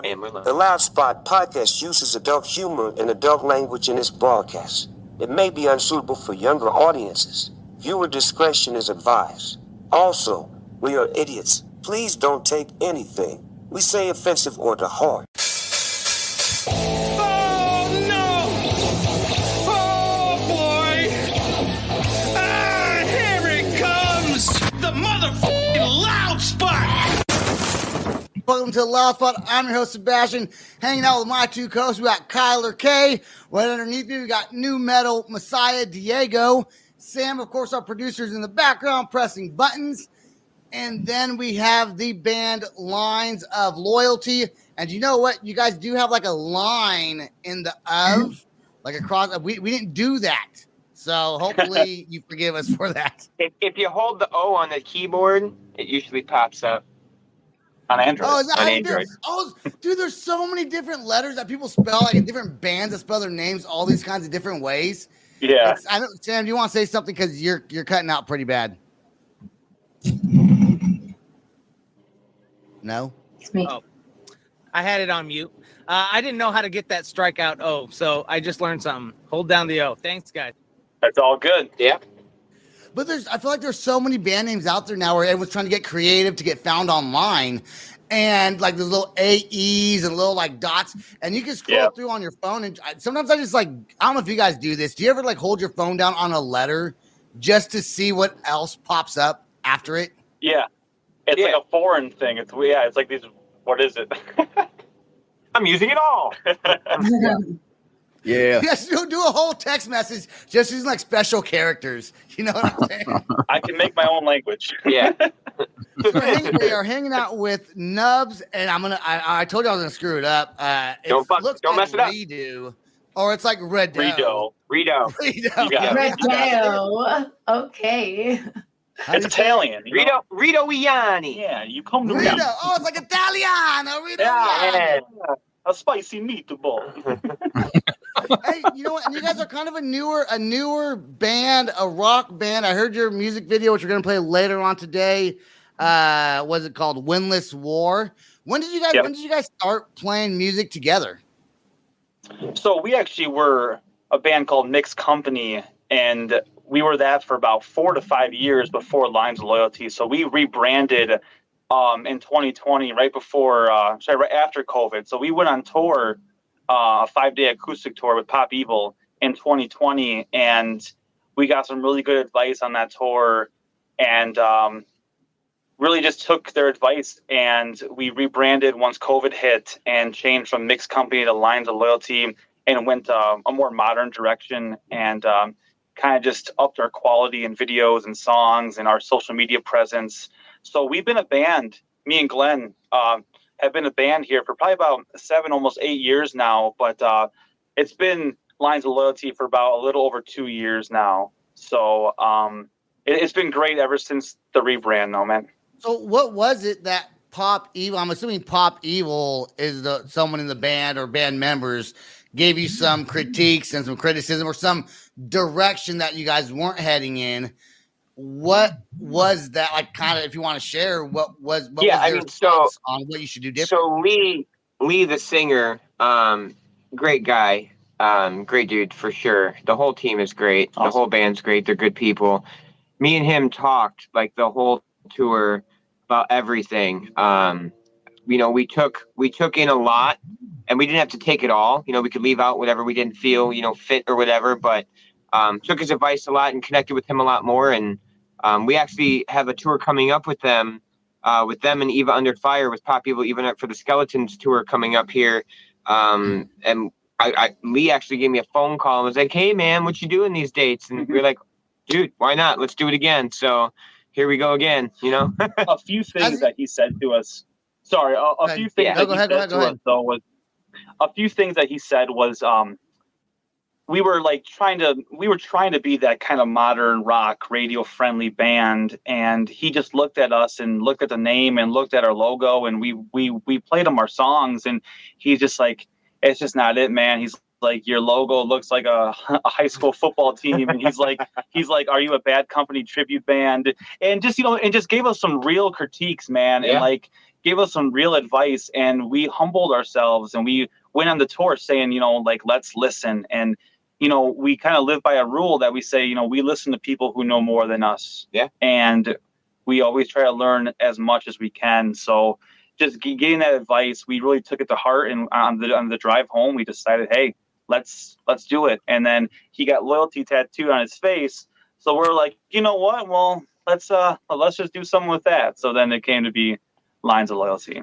Warning, the Loud Spot podcast uses adult humor and adult language in its broadcast. It may be unsuitable for younger audiences. Viewer discretion is advised. Also, we are idiots. Please don't take anything we say offensive or to heart. Oh, no! Oh, boy! Ah, here it comes! The motherfucking Loud Spot! Welcome to the Loud Spot. I'm your host, Sebastian, hanging out with my two co-hosts. We got Kyler K. Right underneath me, we got New Metal Messiah Diego. Sam, of course, our producers in the background pressing buttons. And then we have the band Lines of Loyalty. And you know what? You guys do have like a line in the of, like across. We didn't do that. So hopefully you forgive us for that. If you hold the O on the keyboard, it usually pops up. On Android. Oh, is that on how you Android. do it? Oh, dude, there's so many different letters that people spell, like in different bands that spell their names all these kinds of different ways. Yeah. I know, Sam, do you want to say something? Because you're cutting out pretty bad. No? It's me. Oh, I had it on mute. I didn't know how to get that strikeout O, so I just learned something. Hold down the O. Thanks, guys. That's all good. Yeah. But I feel like there's so many band names out there now where everyone's trying to get creative to get found online. And like there's little AEs and little like dots. And you can scroll through on your phone. And sometimes I just like, I don't know if you guys do this. Do you ever like hold your phone down on a letter just to see what else pops up after it? Yeah. It's like a foreign thing. It's like these, what is it? I'm using it all. Yeah. Yes, do a whole text message just using like special characters. You know what I'm saying? I can make my own language. Yeah. We are hanging out with Nubz, and I told you I was gonna screw it up. Don't mess it up. Redo, or it's like Redo. Redo. You got it. Redo. Okay. It's Italian. You know? Rito Ianni. Yeah, you come to Redo. me. Oh, it's like Italiano. Redo. Yeah. A spicy meatball. Hey, you know what? And you guys are kind of a newer band, a rock band. I heard your music video, which we're gonna play later on today. Was it called Windless War? When did you guys start playing music together? So we actually were a band called Mixed Company, and we were that for about 4 to 5 years before Lines of Loyalty. So we rebranded in 2020, right after COVID. So we went on tour, a 5-day acoustic tour with Pop Evil in 2020, and we got some really good advice on that tour, and really just took their advice, and we rebranded once COVID hit and changed from Mixed Company to Lines of Loyalty and went a more modern direction, and kind of just upped our quality in videos and songs and our social media presence. So we've been a band, me and Glenn have been a band here for probably about 7, almost 8 years now, but it's been Lines of Loyalty for about a little over 2 years now. So it's been great ever since the rebrand though, man. So what was it that Pop Evil, I'm assuming Pop Evil is someone in the band or band members gave you some critiques and some criticism or some direction that you guys weren't heading in? What was that like? Kind of, if you want to share, what was their thoughts on what you should do different? So Lee, the singer, great guy, great dude for sure. The whole team is great. Awesome. The whole band's great. They're good people. Me and him talked like the whole tour about everything. We took in a lot, and we didn't have to take it all. We could leave out whatever we didn't feel, fit or whatever. But took his advice a lot and connected with him a lot more. And we actually have a tour coming up with them and Eva Under Fire with Pop Evil, even for the Skeletons tour coming up here. And Lee actually gave me a phone call and was like, "Hey man, what you doing these dates?" And we were like, "Dude, why not? Let's do it again." So here we go again. A few things that he said to us. Sorry, a few things that he said to us though was a few things that he said was we were trying to be that kind of modern rock radio friendly band, and he just looked at us and looked at the name and looked at our logo, and we played him our songs, and he's just like, "It's just not it, man." He's like, "Your logo looks like a high school football team," and he's like, "Are you a Bad Company tribute band?" And just gave us some real critiques, man. Yeah. And gave us some real advice, and we humbled ourselves, and we went on the tour saying, like, let's listen. And, we kind of live by a rule that we say, we listen to people who know more than us. Yeah. And we always try to learn as much as we can. So just getting that advice, we really took it to heart. And on the drive home, we decided, hey, let's do it. And then he got loyalty tattooed on his face. So we're like, you know what? Well, let's just do something with that. So then it came to be Lines of Loyalty.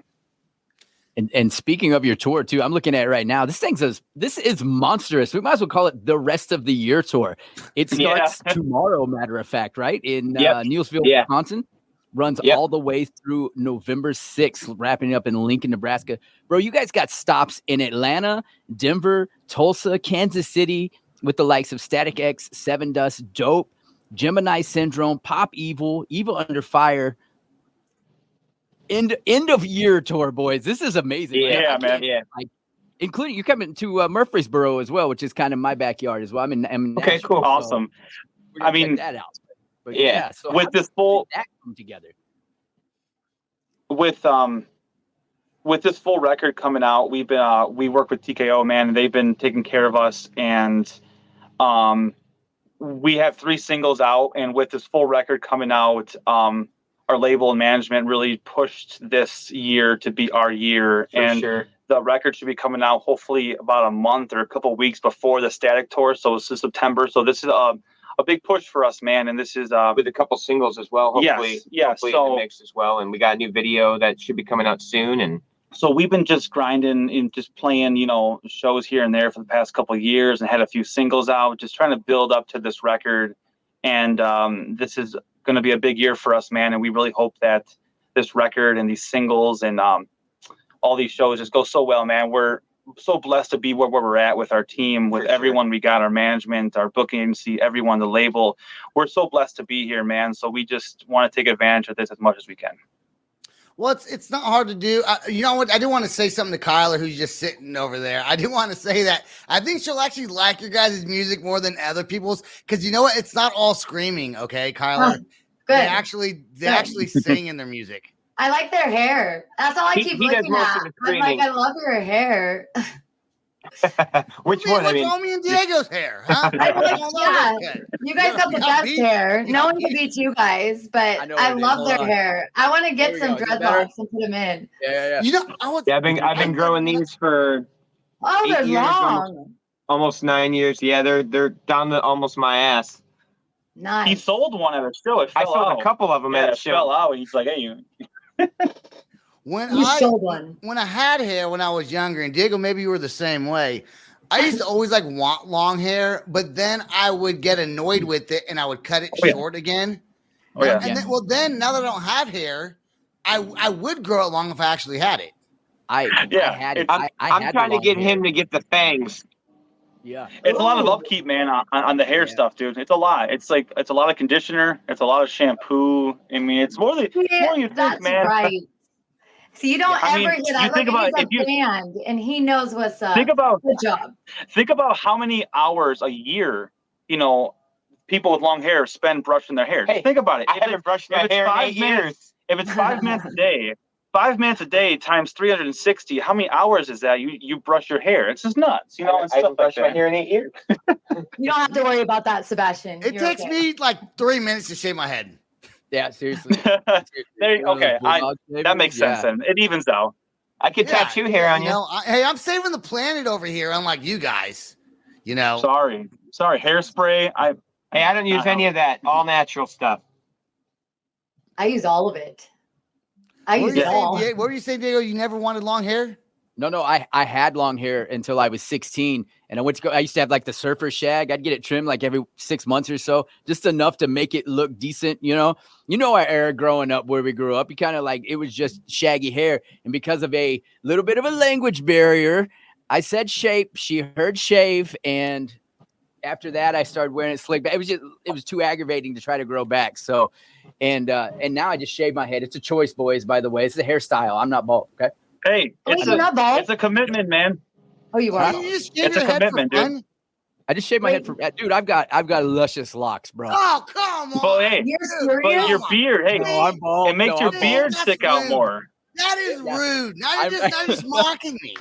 And speaking of your tour too, I'm looking at it right now. This is monstrous. We might as well call it the rest of the year tour. It starts tomorrow, matter of fact, right? In Neillsville, Wisconsin. Runs all the way through November 6th, wrapping up in Lincoln, Nebraska. Bro, you guys got stops in Atlanta, Denver, Tulsa, Kansas City with the likes of Static X, Sevendust, Dope, Gemini Syndrome, Pop Evil, Evil Under Fire. End of year tour, boys. This is amazing. Yeah, man. Yeah. Including you're coming to Murfreesboro as well, which is kind of my backyard as well. I'm in okay, Nashville, cool, awesome. I mean, check that out. But yeah. So with this full that come together. With this full record coming out, we've been we work with TKO, man, and they've been taking care of us, and we have 3 singles out, and with this full record coming out, our label and management really pushed this year to be our year. And the record should be coming out hopefully about a month or a couple of weeks before the Static tour. So this is September. So this is a big push for us, man. And this is with a couple singles as well. Hopefully, hopefully so, in the mix as well. And we got a new video that should be coming out soon. And so we've been just grinding and just playing, shows here and there for the past couple of years, and had a few singles out, just trying to build up to this record. And this is going to be a big year for us, man. And we really hope that this record and these singles and all these shows just go so well, man. We're so blessed to be where we're at with our team, with everyone we got, our management, our booking agency, everyone, the label. We're so blessed to be here, man. So we just want to take advantage of this as much as we can. Well, it's not hard to do. You know what? I do want to say something to Kyler, who's just sitting over there. I do want to say that I think she'll actually like your guys' music more than other people's, because you know what? It's not all screaming, okay, Kyler? Good. They actually sing in their music. I like their hair. That's all I keep looking at. I'm like, I love your hair. Which one? What's wrong with Diego's hair? Huh? You guys got the best hair. No one can beat you guys, but I love their hair. I want to get some dreadlocks and put them in. Yeah. You know, I've been growing these for they're 8 years, long. almost 9 years. Yeah, they're down to almost my ass. Nice. He sold one at a show. I sold a couple of them at a show. Fell out. He's like, hey, you. When I had hair when I was younger, and Diego, maybe you were the same way. I used to always want long hair, but then I would get annoyed with it and I would cut it short again. Then now that I don't have hair, I would grow it long if I actually had it. I'm trying to get him to get the fangs. Yeah, it's a lot of upkeep, man, on the hair stuff, dude. It's a lot. It's a lot of conditioner. It's a lot of shampoo. I mean, it's more than you think, man. Right. So you don't ever hear that. Think about he's a band, and he knows what's up. Good job. Think about how many hours a year, people with long hair spend brushing their hair. Hey, think about it. I haven't brushed my hair in 8 years. If it's 5 minutes a day, 5 minutes a day times 360, how many hours is that? You brush your hair. It's just nuts, I haven't brushed my hair in 8 years. You don't have to worry about that, Sebastian. It takes me like 3 minutes to shave my head. Yeah, seriously. That makes sense. Then it evens out. I could tattoo hair on you. Hey, I'm saving the planet over here, unlike you guys. Sorry, hairspray. I don't use any of that. All natural stuff. I use all of it. I use it all. What were you saying, Diego? You never wanted long hair? No, I had long hair until I was 16, and I used to have like the surfer shag. I'd get it trimmed like every 6 months or so, just enough to make it look decent. Our era growing up where we grew up, you kind of it was just shaggy hair. And because of a little bit of a language barrier, I said shape, she heard shave. And after that, I started wearing it slick back. It was too aggravating to try to grow back. So, and now I just shave my head. It's a choice, boys, by the way. It's a hairstyle. I'm not bald. Okay. Hey, it's a commitment, man. Oh, you are. It's a commitment, dude. I just shaved my head for dude. I've got luscious locks, bro. Oh, come on. But hey, your beard, hey, I'm bald. it makes your beard stick out more. That is rude. Now you're just mocking me.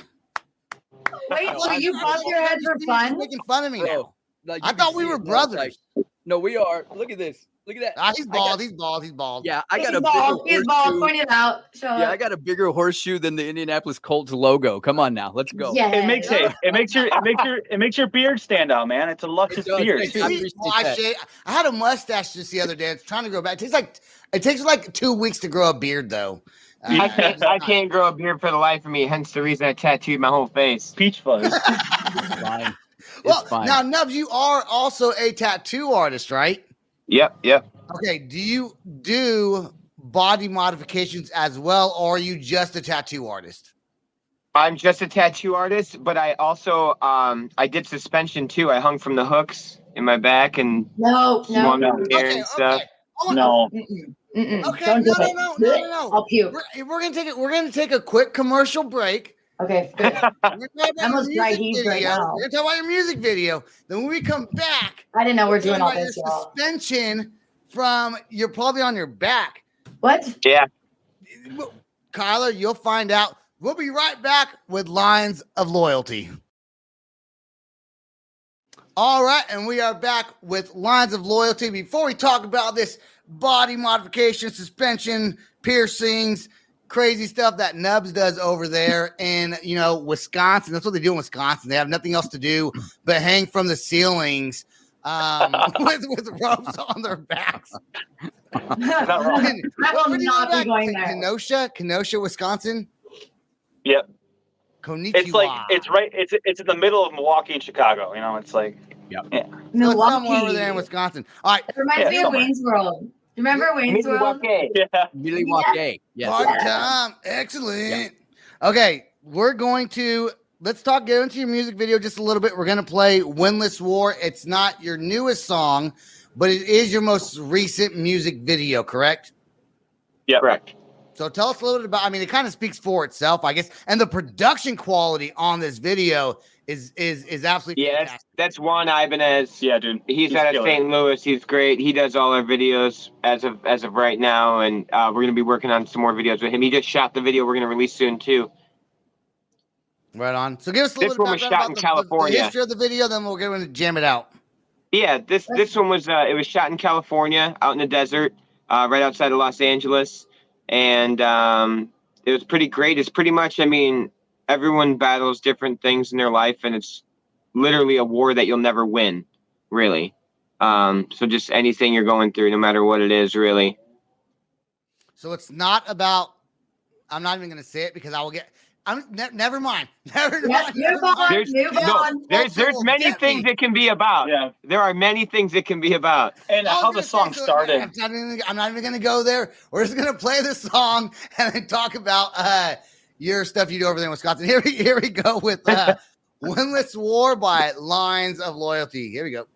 Wait, so you bump your head for fun? Making fun of me now. I thought we were brothers. No, we are. Look at this. Look at that. He's bald. He's bald. He's bald. Yeah, I got He's bald. He's bald. Point it out. I got a bigger horseshoe than the Indianapolis Colts logo. Come on now, let's go. Yeah. It makes your beard stand out, man. It's a luscious beard. I had a mustache just the other day. It's trying to grow back. It takes like 2 weeks to grow a beard, though. I can't grow a beard for the life of me. Hence the reason I tattooed my whole face. Peach fuzz. Fine. Well, now Nubz, you are also a tattoo artist, right? Yep. Okay. Do you do body modifications as well, or are you just a tattoo artist? I'm just a tattoo artist, but I also I did suspension too. I hung from the hooks in my back and swung up in the air and stuff. No. Okay, Don't do no. I'll puke. We're gonna take a quick commercial break. Okay, good. I'm almost dry heat right now. We're gonna talk about your music video. Then when we come back, I didn't know we're doing all this, y'all. Suspension from you're probably on your back. What? Yeah. Kyler, you'll find out. We'll be right back with Lines of Loyalty. All right, and we are back with Lines of Loyalty. Before we talk about this body modification, suspension, piercings, crazy stuff that Nubz does over there in, Wisconsin. That's what they do in Wisconsin. They have nothing else to do but hang from the ceilings with ropes on their backs. I will not be going there. Kenosha, Wisconsin. Yep. Konnichiwa. It's in the middle of Milwaukee and Chicago. It's like, yeah. So it's somewhere over there in Wisconsin. All right. It reminds me of Wayne's World. Remember Wayne's World? Yeah. Milwaukee. Yes. Hard time. Excellent. Yeah. Okay, let's get into your music video just a little bit. We're going to play Windless War. It's not your newest song, but it is your most recent music video, correct? Yeah, correct. So tell us a little bit about, it kind of speaks for itself, I guess. And the production quality on this video is absolutely fantastic. That's Juan Ibanez. Yeah, dude. He's out of St. Louis. He's great. He does all our videos as of right now, and we're going to be working on some more videos with him. He just shot the video we're going to release soon too. Right on. So give us a little bit about the history of the video, then we'll get into jam it out. Yeah, this one was it was shot in California, out in the desert, right outside of Los Angeles. And it was pretty great. It's pretty much, everyone battles different things in their life, and it's literally a war that you'll never win, really. So just anything you're going through, no matter what it is, really. So it's not about, I'm not even going to say it because I will get, never mind. Never mind. There's many things it can be about. Yeah. There are many things it can be about. And how the song started. I'm not even going to go there. We're just going to play the song and then talk about your stuff you do over there in Wisconsin. Here we go with Windless War by Lines of Loyalty. Here we go.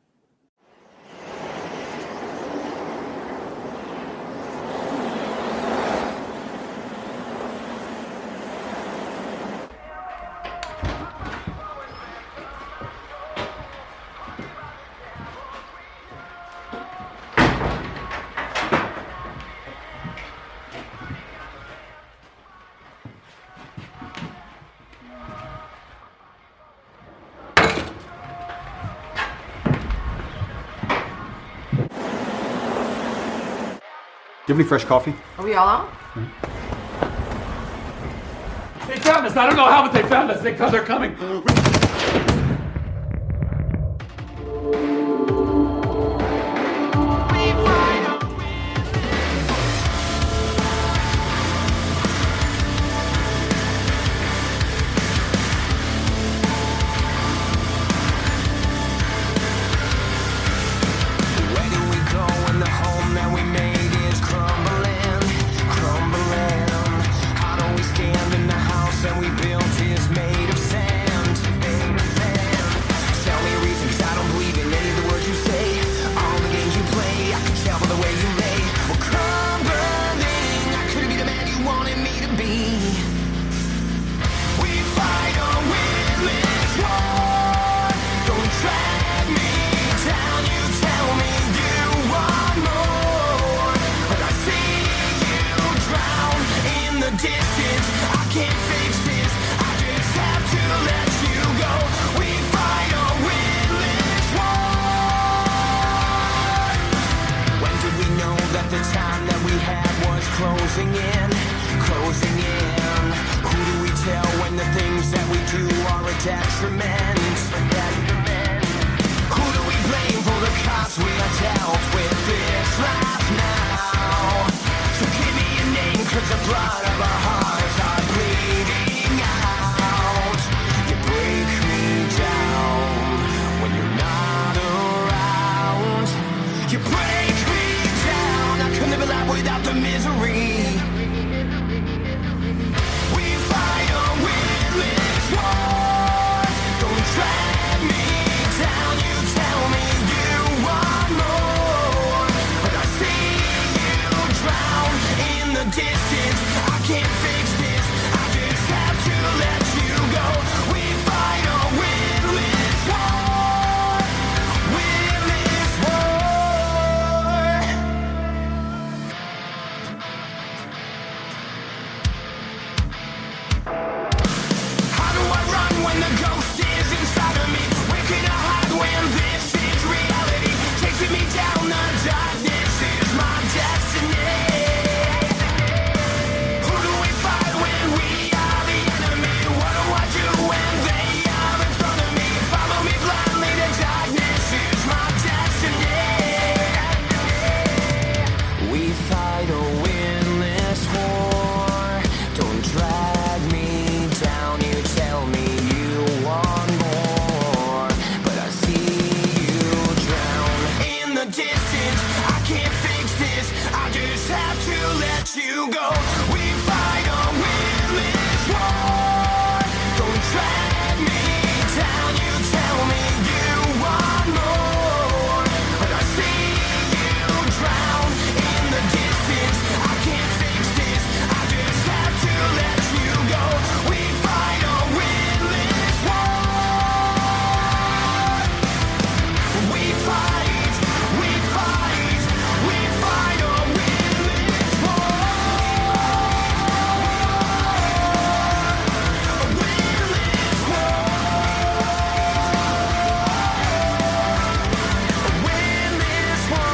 Do you have any fresh coffee? Are we all out? They found us. I don't know how, but they found us. They're coming. How do we stand in the house that we built is made of sand? that we do are a detriment. Who do we blame for the cost we are dealt with this life now? So give me a name, cause the blood of our hearts are bleeding out. You break me down when you're not around. You break me down, I couldn't live a life without the misery. We fight a windless war. Don't drag me down, you tell me you want more, but I see you drown in the distance. I can't fix this, I just have to let you go. We fight a windless war. Windless war. How do I run when the ghost is inside of me? Where can I hide when this is reality? Chasing me down, the darkness is my destiny. Who do we fight when we are the enemy? What do I do when they are in front of me? Follow me blindly, the darkness is my destiny. We fight a windless war. Don't drag me down, you tell me you want more, but I see you drown in the distance. I can't fix this, I just have to let you go. We fight a windless war. Don't drag me down, you tell me you want more, but I see you drown in the distance. I can't fix this, I just have to let you go. We fight a windless war. We fight a windless war. A windless war. A windless war.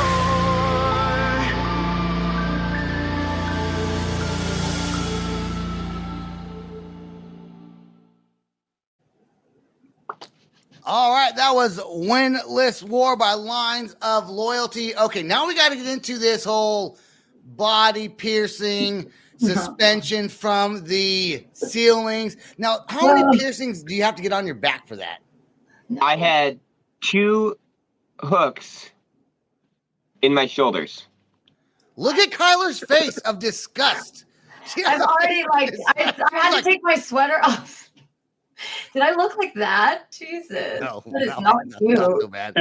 All right, that was Windless War by Lines of Loyalty. Okay, now we got to get into this whole body piercing suspension from the ceilings. Now, how many piercings do you have to get on your back for that? I had 2 hooks in my shoulders. Look at Kyler's face of disgust. She has I'm a already face like, of disgust. I had Like, to take my sweater off. Did I look like that? Jesus. no, That is no, not no, cute. not so bad.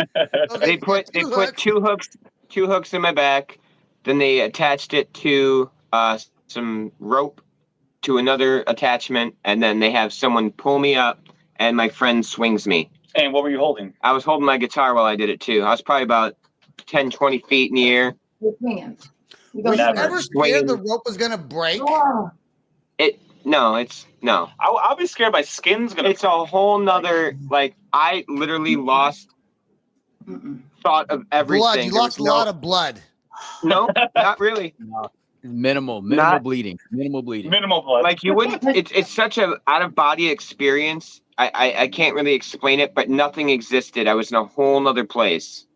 Okay, They put 2 hooks in my back. Then they attached it to some rope to another attachment, and then they have someone pull me up, and my friend swings me. And what were you holding? I was holding my guitar while I did it too. I was probably about 10, 20 feet in the air. You're swinging. You Were you go ever scared the rope was gonna break? Oh, No. I'll be scared my skin's gonna. It's a whole nother, like, I literally lost thought of everything. Blood. You There lost a was lot of blood. No, not really. No, minimal bleeding. Minimal blood. Like, you wouldn't, it's such a out of body experience. I can't really explain it, but nothing existed. I was in a whole nother place.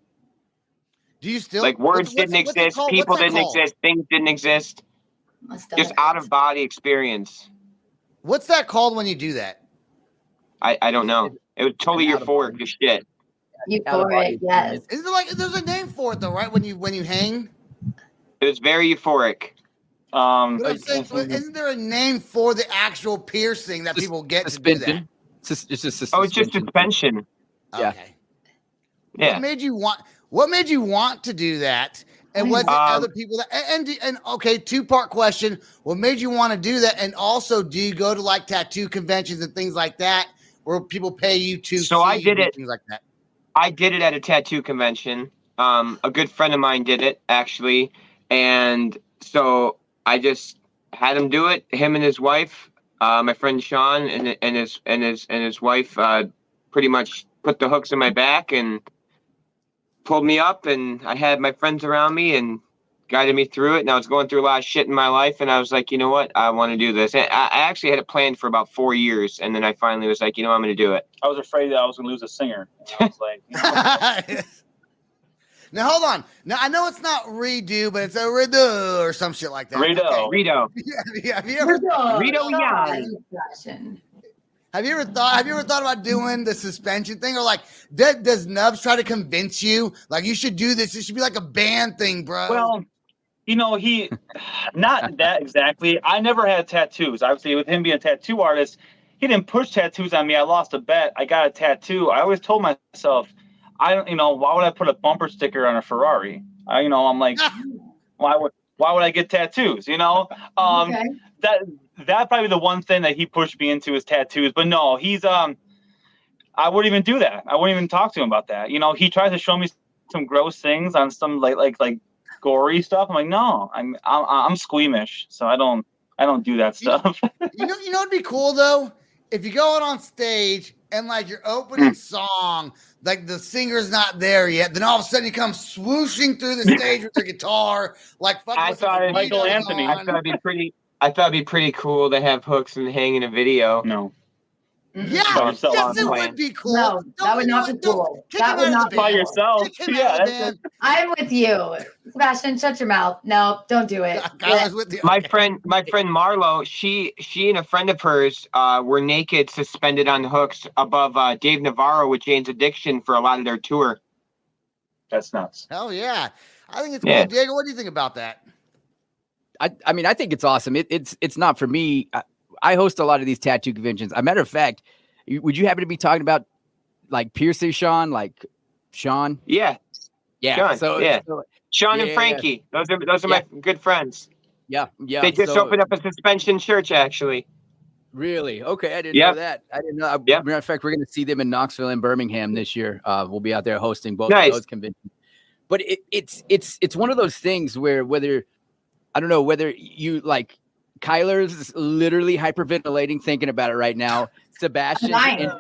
Do you still Like, words didn't what's it exist, called? people What's that didn't called? exist, things didn't exist. must Just have. out of body experience. What's that called when you do that? I don't know. It was totally An out-of-body. euphoric as shit. Euphoric, yes. Isn't there like there's a name for it though, right? When you hang? It was very euphoric. But I'm saying, isn't there a name for the actual piercing that people get to do that? Suspension. It's just a Oh, it's just suspension. suspension. Yeah. Okay. Yeah. What made you want to do that? And was it other people that and okay, 2-part question. What made you want to do that? And also, do you go to like tattoo conventions and things like that where people pay you to So I see did it. things like that? I did it at a tattoo convention. A good friend of mine did it actually, and so I just had him do it. Him and his wife, my friend Sean, and his wife, pretty much put the hooks in my back and pulled me up, and I had my friends around me and guided me through it. And I was going through a lot of shit in my life. And I was like, you know what? I want to do this. And I actually had it planned for about 4 years. And then I finally was like, you know, I'm going to do it. I was afraid that I was going to lose a singer. I was like, Now, hold on. Now, I know it's not redo, but it's a Redo or some shit like that. Redo. Okay. Redo. Have you ever Have you ever thought about doing the suspension thing, or like does Nubz try to convince you like you should do this? It should be like a band thing, bro. Well, you know, he not that exactly. I never had tattoos. Obviously, with him being a tattoo artist, he didn't push tattoos on me. I lost a bet. I got a tattoo. I always told myself, why would I put a bumper sticker on a Ferrari? I'm like, why would I get tattoos? Okay. That probably the one thing that he pushed me into is tattoos. But no, he's I wouldn't even do that. I wouldn't even talk to him about that. He tries to show me some gross things on some like gory stuff. I'm like, no, I'm squeamish, so I don't do that stuff. You know what'd be cool though? If you go out on stage and like your opening song, like the singer's not there yet, then all of a sudden you come swooshing through the stage with the guitar, like fucking Michael Anthony. I thought it'd be pretty cool to have hooks and hang in a video. No. Yeah, yes, it would be cool. No, that would not be cool. That would not be by yourself. Yeah, I'm with you, Sebastian. Shut your mouth. No, don't do it. My friend Marlo, she and a friend of hers were naked, suspended on hooks above Dave Navarro with Jane's Addiction for a lot of their tour. That's nuts. Hell yeah, I think it's cool. Diego, what do you think about that? I mean, I think it's awesome. It's not for me. I host a lot of these tattoo conventions. As a matter of fact, would you happen to be talking about like piercing Sean, like Sean? Yeah. Sean, so Sean and Frankie. Those are my good friends. Yeah. They just opened up a suspension church, actually. Really? Okay, I didn't know that. I didn't know. Matter of fact, we're going to see them in Knoxville and Birmingham this year. We'll be out there hosting both of those conventions. But it's one of those things where whether you like. Kyler's literally hyperventilating thinking about it right now. Sebastian is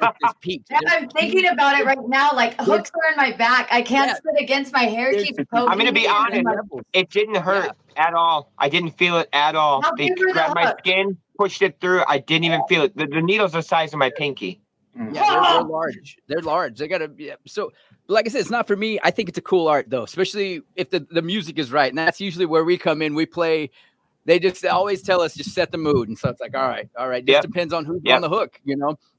peak. I'm thinking about it right now. Like hooks are in my back. I can't sit against my hair. Keeps poking. I'm gonna be honest. It didn't hurt at all. I didn't feel it at all. They grabbed my skin, pushed it through. I didn't even feel it. The needle's the size of my pinky. Yeah, they're large. They're large. They gotta be so. Like I said, it's not for me. I think it's a cool art though, especially if the music is right, and that's usually where we come in. We play. They always tell us just set the mood, and so it's like, all right. Just depends on who's on the hook,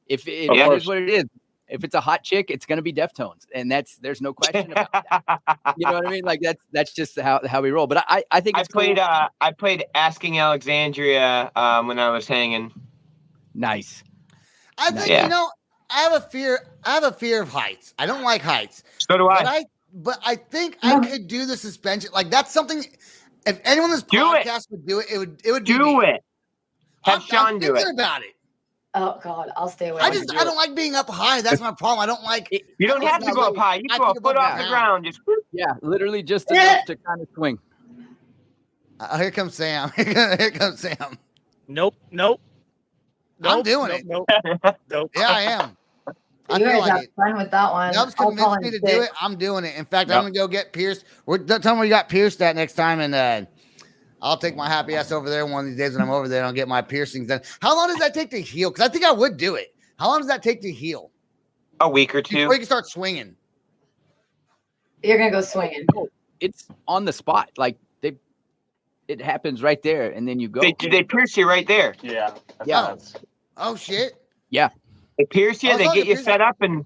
If it is what it is, if it's a hot chick, it's gonna be Deftones, and there's no question about that. You know what I mean? Like that's just how we roll. But I think it's cool. I played Asking Alexandria when I was hanging. Nice. I think I have a fear of heights. I don't like heights. So do I. But I think I could do the suspension. Like that's something. If anyone in this podcast would do it, it would do it. Have Sean do it. Thinking about it. Oh God, I'll stay away. I don't like being up high. That's my problem. I don't like. You don't have to go up high. You can go a foot off the ground. Just literally just enough to kind of swing. Here comes Sam. Here comes Sam. Nope. I'm doing it. Nope. Yeah, I am. You guys have fun with that one. Nubz convinced me to do it. I'm doing it. In fact, I'm gonna go get pierced. Tell me where you got pierced that next time, and I'll take my happy ass over there one of these days when I'm over there and I'll get my piercings done. How long does that take to heal? Because I think I would do it. How long does that take to heal? A week or two. Before you can start swinging. You're gonna go swinging. It's on the spot. Like it happens right there, and then you go. They pierce you right there. Yeah. Oh shit. Yeah. They pierce you. They get you set up and.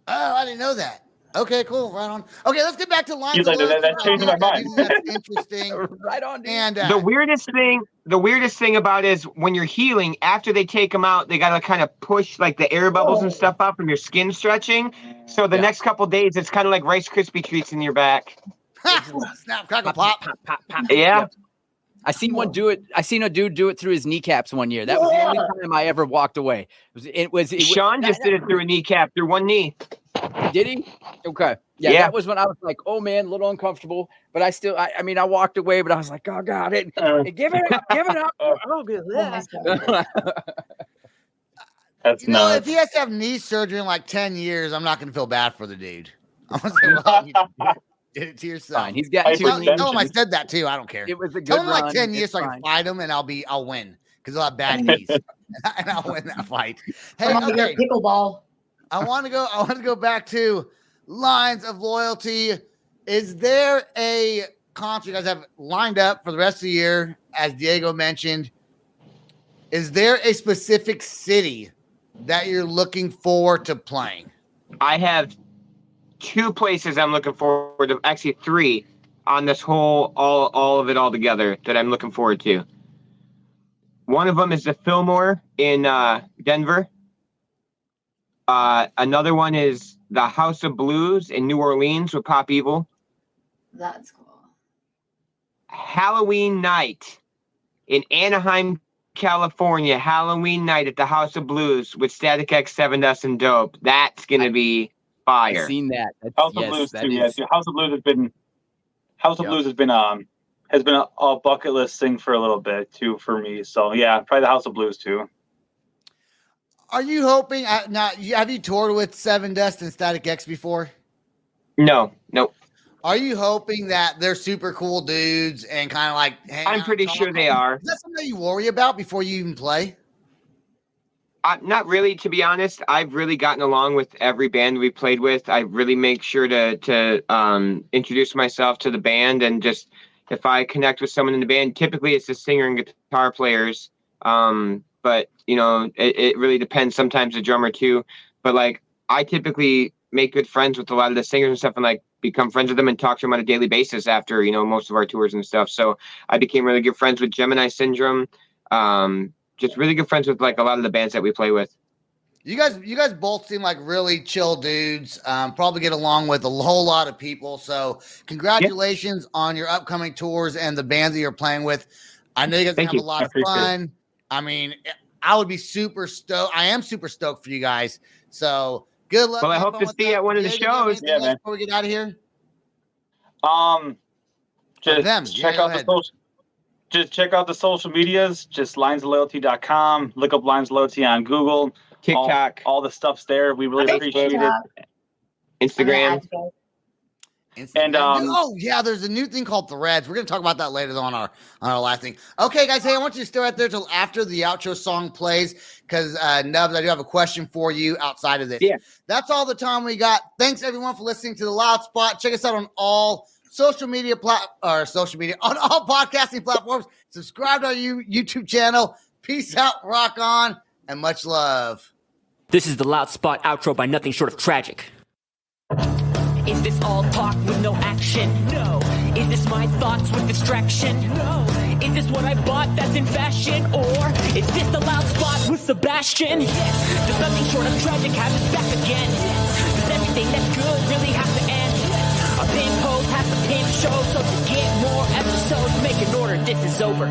Oh, I didn't know that. Okay, cool. Right on. Okay, let's get back to line. That changed my mind. That's interesting. Right on. Dude. And the weirdest thing about it is when you're healing, after they take them out, they gotta kind of push like the air bubbles and stuff up from your skin stretching. So the next couple days, it's kind of like Rice Krispie treats in your back. Snap, crackle, pop. Yeah. I seen a dude do it through his kneecaps one year. That was the only time I ever walked away. Sean just did it through a kneecap, through one knee. Did he? Okay. Yeah, that was when I was like, oh man, a little uncomfortable. But I still, I mean, I walked away, but I was like, oh God, give it up. Oh, good. That's nuts. If he has to have knee surgery in like 10 years, I'm not going to feel bad for the dude. I'm going to say, well, Did it to yourself. Fine. He's got tell him I said that too. I don't care. It was a good Tell him run. like 10 years It's so I fine. can fight him and I'll win because he'll have bad knees and I'll win that fight. Hey, okay. Pickleball. I want to go back to lines of loyalty. Is there a concert you guys have lined up for the rest of the year? As Diego mentioned, is there a specific city that you're looking forward to playing? I have 2 places I'm looking forward to, actually 3 on this whole, all of it all together that I'm looking forward to. One of them is the Fillmore in Denver. Another one is the House of Blues in New Orleans with Pop Evil. That's cool. Halloween night in Anaheim, California. Halloween night at the House of Blues with Static X, Sevendust, and Dope. That's gonna be fire. I've seen that. House of Blues too. Yes, House of Blues has been a bucket list thing for a little bit too for me. So yeah, probably the House of Blues too. Are you hoping now? Have you toured with Sevendust and Static X before? No, nope. Are you hoping that they're super cool dudes and kind of like? I'm pretty sure they are. Is that something you worry about before you even play? Not really, to be honest. I've really gotten along with every band we played with. I really make sure to introduce myself to the band, and just if I connect with someone in the band, typically it's the singer and guitar players. But it really depends. Sometimes the drummer too. But like, I typically make good friends with a lot of the singers and stuff, and like become friends with them and talk to them on a daily basis after most of our tours and stuff. So I became really good friends with Gemini Syndrome. Just really good friends with like a lot of the bands that we play with. You guys both seem like really chill dudes. Probably get along with a whole lot of people. So congratulations on your upcoming tours and the bands that you're playing with. I know you guys have a lot of fun. I mean, I would be super stoked. I am super stoked for you guys. So good luck. Well, I hope to see you at one of the shows. Yeah, man. Before we get out of here. Just check out the social medias, just linesofloyalty.com. Look up Lines of Loyalty on Google. TikTok. All the stuff's there. We really appreciate it. Instagram. And there's a new thing called Threads. We're gonna talk about that later on our last thing. Okay, guys. Hey, I want you to stay right there till after the outro song plays, because Nubz, I do have a question for you outside of this. Yeah. That's all the time we got. Thanks everyone for listening to the Loud Spot. Check us out on all social media on all podcasting platforms. Subscribe to our YouTube channel. Peace out, rock on, and much love. This is the Loud Spot outro by Nothing Short of Tragic. Is this all talk with no action? No. Is this my thoughts with distraction? No. Is this what I bought that's in fashion? Or is this the Loud Spot with Sebastian? Yes. Does Nothing Short of Tragic have us back again? Yes. Does everything that's good really have to end? Yes. A pimp host has to pimp show, so to get more episodes, make an order, this is over.